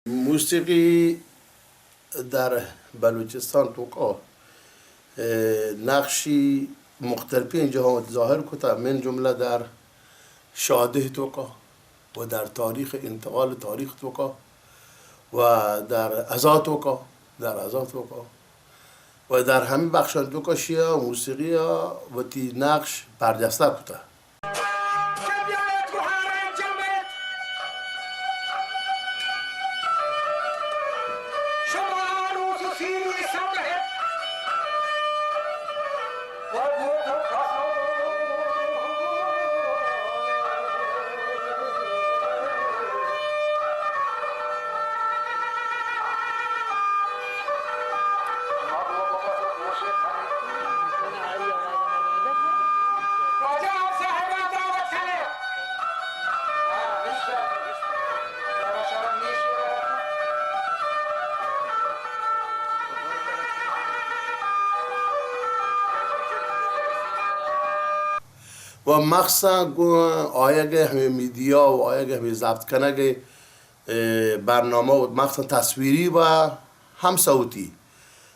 موسیقی در بلوچستان توقع نقشی مختلفی اینجا ظاهر کتا من جمله در شاده توقع و در تاریخ انتقال تاریخ توقع و در عزا توقع و در همین بخشان توقع شیعه موسیقی و تی نقش برجسته کتا. و مخصوصا آیه همه میدیا و آیه همه ضبط کنه برنامه و مخصوصا تصویری و هم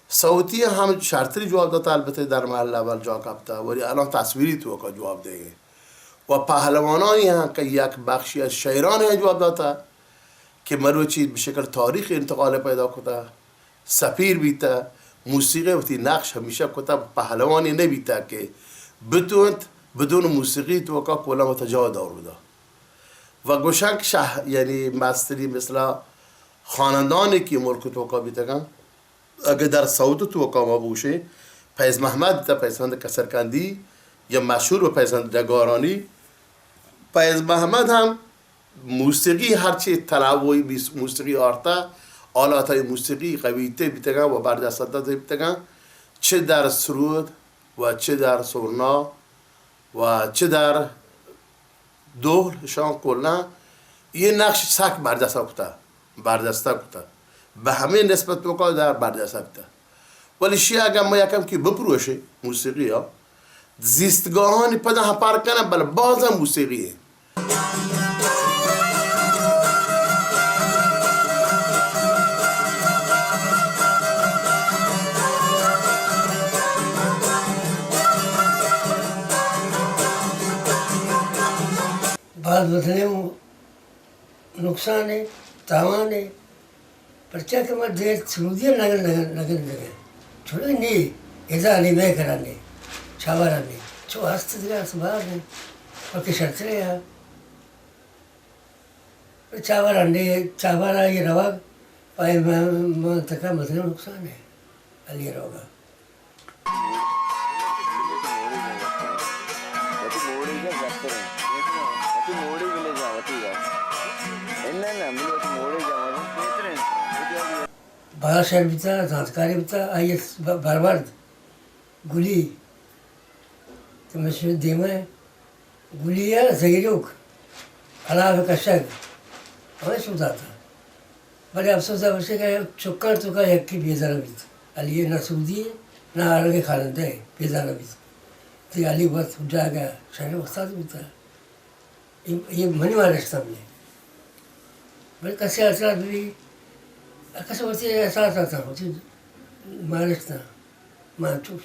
صوتی هم شرطی جواب داده البته در محل اول جا کبته ولی الان تصویری تو که جواب دیگه و پهلوانانی هم که یک بخشی از شاعران هم جواب داده که مروچی به شکل تاریخ انتقال پیدا کده سفیر بیته موسیقی و تی نقش همیشه کده پهلوانی نبیته که بدون موسیقی تو که کلا متجاوز دور بوده و گوشنگ یعنی مستری مثل خاندانی که ملک تو که بیتگن اگر در صوت تو که ما بوشه پیز محمد تا پیزند کسرکندی یا مشهور و پیزند نگارانی پیز محمد هم موسیقی هرچی تنوعی موسیقی آرتا آلات های موسیقی قویته بیتگن و برجسته بیتگن چه در سرود و چه در سرنا و چه در دورشان کلا یه نقش سک بردسته کتا به همه نسبت بکا در بردسته کتا ولی شیعه اگر ما یکم که بپروشه موسیقی ها زیستگاهانی پدا هم پار کنن بله بازم موسیقیه बात बदलने में नुकसान है तावान है पर क्या कि मैं देर सुनिए लगन छोड़े नहीं ऐसा नहीं मैं कराने छावारा नहीं जो हस्त दिला सुबह नहीं और कि शर्त है यार छावारा ये रवा पाए मैं तक मतलब नुकसान है अली रोगा बाहर शहर बीता संस्कारी बीता आइए बार गुली तो मैं देमा है गुली या जगीरुक अलाव कशक हमें सुनता था बड़े अफसोस है उसके क्या चुक्कर तो का एक की बेजारा बीत अली ना सूदी ना आगे खानते बेजारा बीत तो अली बस उठा गया शहर वस्ता बीता ये मनी मारे सामने बड़े कैसे असरा भी कसं होते असा होते महाराष्ट्र मानचूक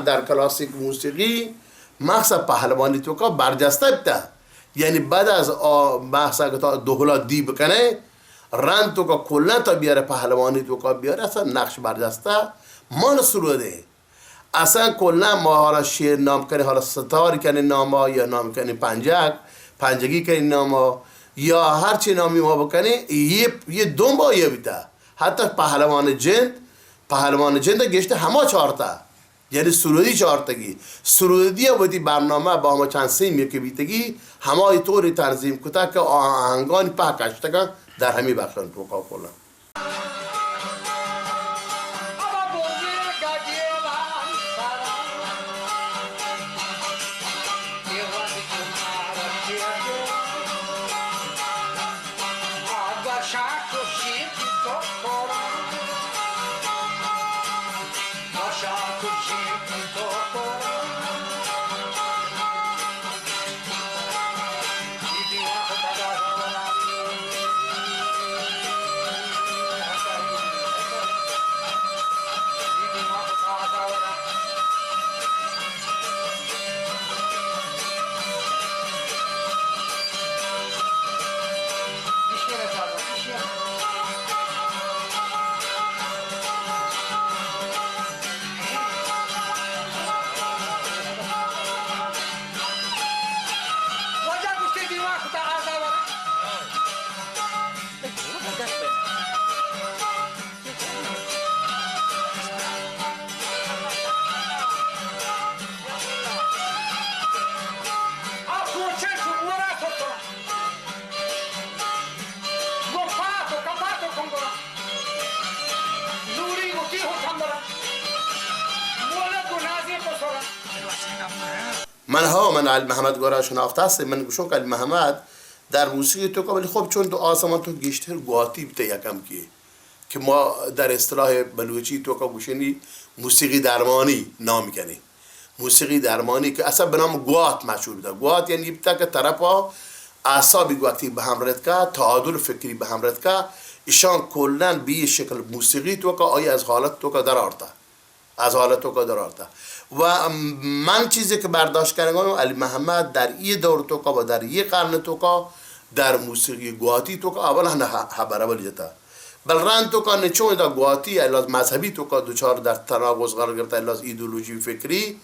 در کلاسیک موسیقی مخصوصا پهلوانی تو که برجسته بته یعنی بعد از مخصوصا که تا دوهلا دی بکنه رند تو که کلا تا بیاره پهلوانی تو که بیاره اصلا نقش برجسته مال سروده اصلا کلا ما حالا شعر نام کنی حالا ستار کنی ناما یا نام کنی پنجگی کنی ناما یا هرچی نامی ما بکنی یه دنبا یه بیته حتی پهلوان جند گشته همه چارتا یعنی سرودی چارتگی سرودی بودی برنامه با همه چند سیمی که بیتگی همه طوری تنظیم کتا که آهنگانی پاکشتگن در همی بخشن توقع کنن. من علی محمد گورا شناخته است. من گوشم که علی محمد در موسیقی تو که ولی خب چون تو آسمان تو گشتر گواتی بته یکم که ما در اصطلاح بلوچی تو که گوشنی موسیقی درمانی نام کنی. موسیقی درمانی که اصلا به نام گوات مشهور بوده. گوات یعنی بتا که طرفا اعصابی وقتی به هم رد که تعادل فکری به هم رد که ایشان کلا به شکل موسیقی تو که آیا از حالت تو که در آرته از حالت تو که در آرته. و من چیزی که برداشت کردم علی محمد در این دور تو که و در این قرن تو که در موسیقی گواتی تو که اولا خبره ولیتا بل ران تو که نچون دا گواتی الاز مذهبی تو که دوچار در تناقض قرار گرفته الاز ایدئولوژی فکری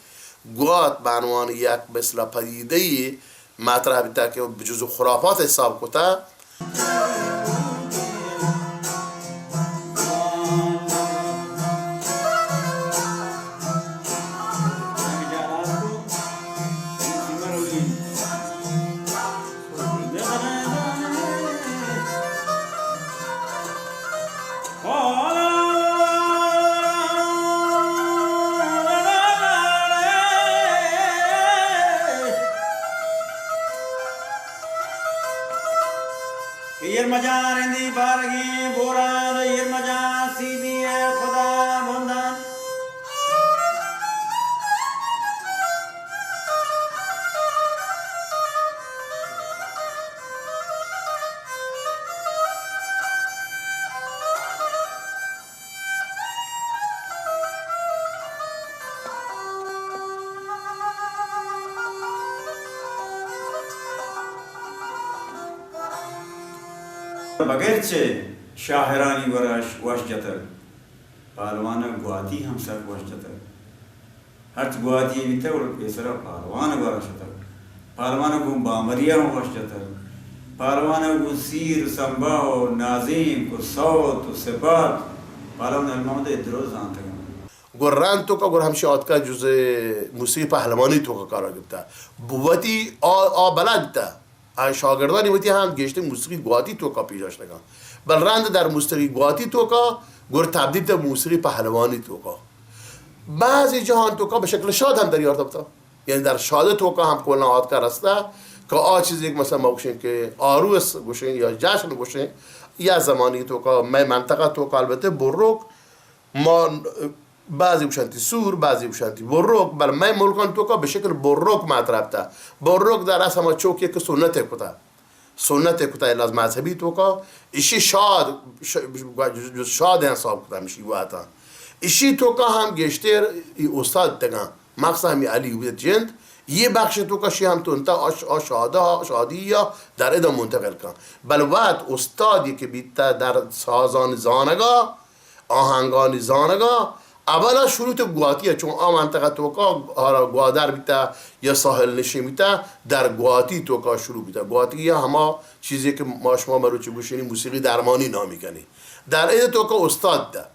گوات به عنوان یک مثل پدیده مطرح بیتا که بجز خرافات حساب کتا. मजारंदी बारगी बोरान ये मजा सीधी है खुदा बंदन बगैरचे शाहरानी वराश वशजतर पहलवान गुआती हम सब वशजतर हर गुआती बीते और बेसरा पहलवान वराशतर पहलवान को बामरिया वशजतर पहलवान को सीर संबाओ नाजीम को सौत सिफात पहलवान अलमाद इद्रोज आते हैं گران تو که گر همشه آت که جز موسیقی پهلوانی تو که کارا گفته بوتی بلد تا شاگردانی وقتی هم گشته موسیقی گواتی تو کا پیشاش نگاه بل رند در موسیقی گواتی تو کا گر تبدیل تا موسیقی پهلوانی تو کا بعضی جهان تو کا به شکل شاد هم در یارت بتا یعنی در شاد تو کا هم کلنا آت کا رسته که چیزی که مثلا ما گوشیم که آروس گوشیم یا جشن گوشیم یا زمانی تو کا می منطقه تو کا البته بروک ما بعضی بشنتی سور بعضی بشنتی بروک بل می ملکان تو کا به شکل بروک مطرح تا بروک در اصل ما چوکیه که سنت کتا الاز مذهبی تو کا ایشی شاد حساب کتا میشی واتا ایشی تو کا هم گشتر استاد تگا مقصد همی علی بیت جند یه بخش تو کا شی هم تو انتا شادی یا در ادام منتقل کن بل وقت استادی که بیتا در سازان زانگا آهنگان زانگا اولا شروع تو گواتیه چون منطقه توکا گوادر بیتا یا ساحل نشین بیتا در گواتی توکا شروع بیتا گواتی همه چیزی که ما شما مروچی گوشینی موسیقی درمانی نامی کنی در این توکا استاد ده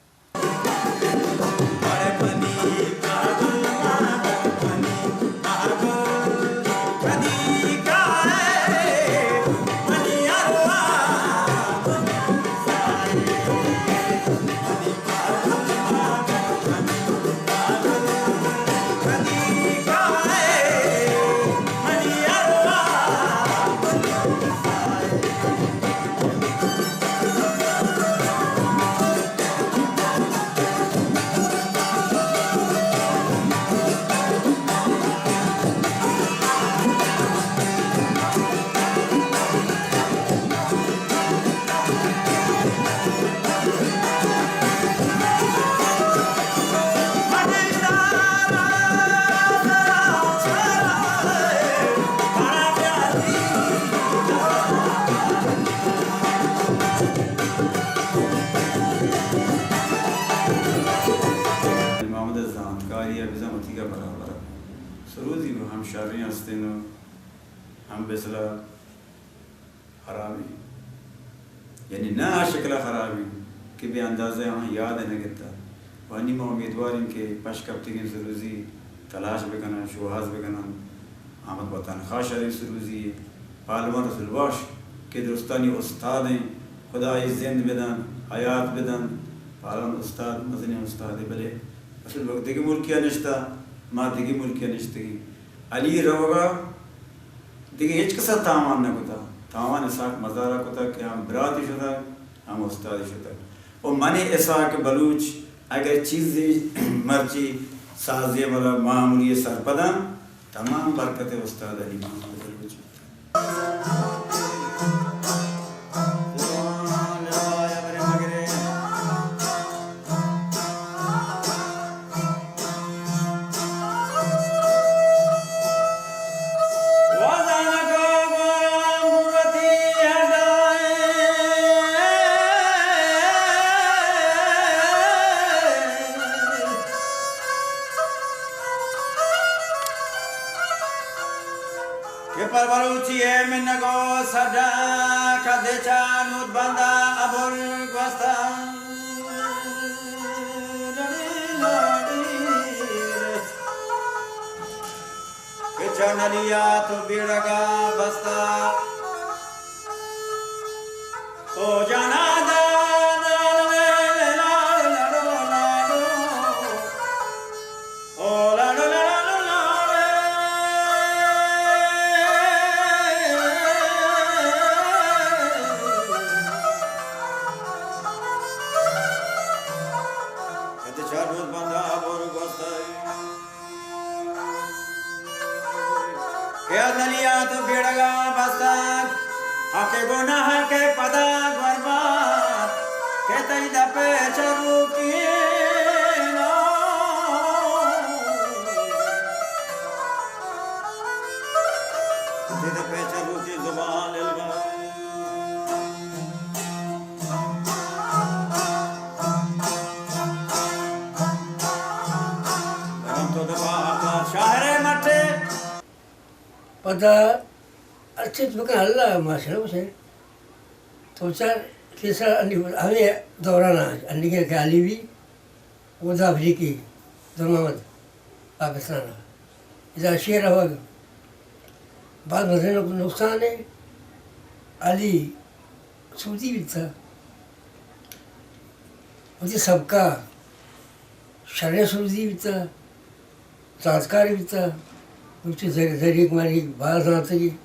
हस्तिनो हम बेसला खराबी यानी ना शक्ल खराबी कि बे अंदाज़े हाँ याद है न कितना वानी में उम्मीदवार इनके पशकप्ती की सुरुजी तलाश बेकना शुहाज बेकना आमद वतन खाशरी सुरुजी पालवा रसुलवाश के दुरुस्तानी उस्ताद हैं खुदा जिंद बेदान हयात बेदान पालन उस्ताद मजनी उस्ताद भले असल वक्त दिगी मुल्किया निश्ता माँ दिगी मुल्किया निश्तगी अली रवगा दिगी हिच कसा तामान न कुता तामान इसाक मज़ारा कुता कि हम बराती शुदा हम उस्ताद शुदा और मने इसाक बलूच अगर चीज़ें मर्ची साज़े वाला मामूली सरपदा तमाम बरकत उस्ताद अली मोहम्मद Baloch Naliya to biraga basta o jana da के गुनाह के पदा बर्बाद के तई दपे चरू की ना के दपे चरू की जुबान लगा हम तो दबा शहर मटे पदा अच्छे तो क्या हल्ला माशरा से तो चार कैसा हमें दौराना अन्नी के गाली भी उदा अफ्रीकी दोनों पाकिस्तान इधर शेर हवा बाद मसले को नुकसान है अली सूदी भी था मुझे सबका शरीर सूदी भी था संस्कार भी था मुझे जरिए हमारी बात आती है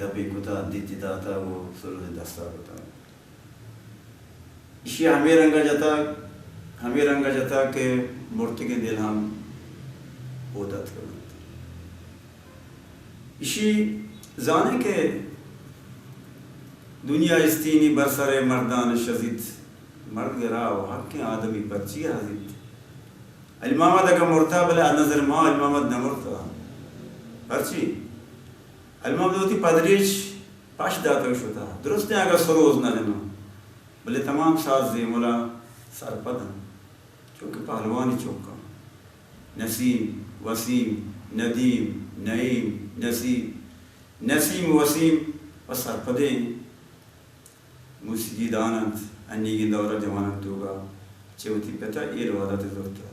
दबी कुता दीती दाता वो सुरुज दस्ता कुता इसी हमें रंगा जता के मूर्ति के दिल हम ओदत करते इसी जाने के दुनिया इस्तीनी बरसरे मर्दान शजीद मर्द गिराव हक के आदमी पर्ची हाजिद अलमामद का मुर्ता बले नजर माँ अलमामद न मुर्ता पर्ची अलमामदोती पदरीच पाश दाता शुदा दुरुस्त अगर सरोज न लेना भले तमाम साज जेमुला सरपदन चूँकि पहलवानी चौका नसीम वसीम नदीम नईम नसीम वसीम व सरपदे मुसीजी दानंत अन्नी की दौरा जवानत होगा चौथी पता ये रवादा ते जोता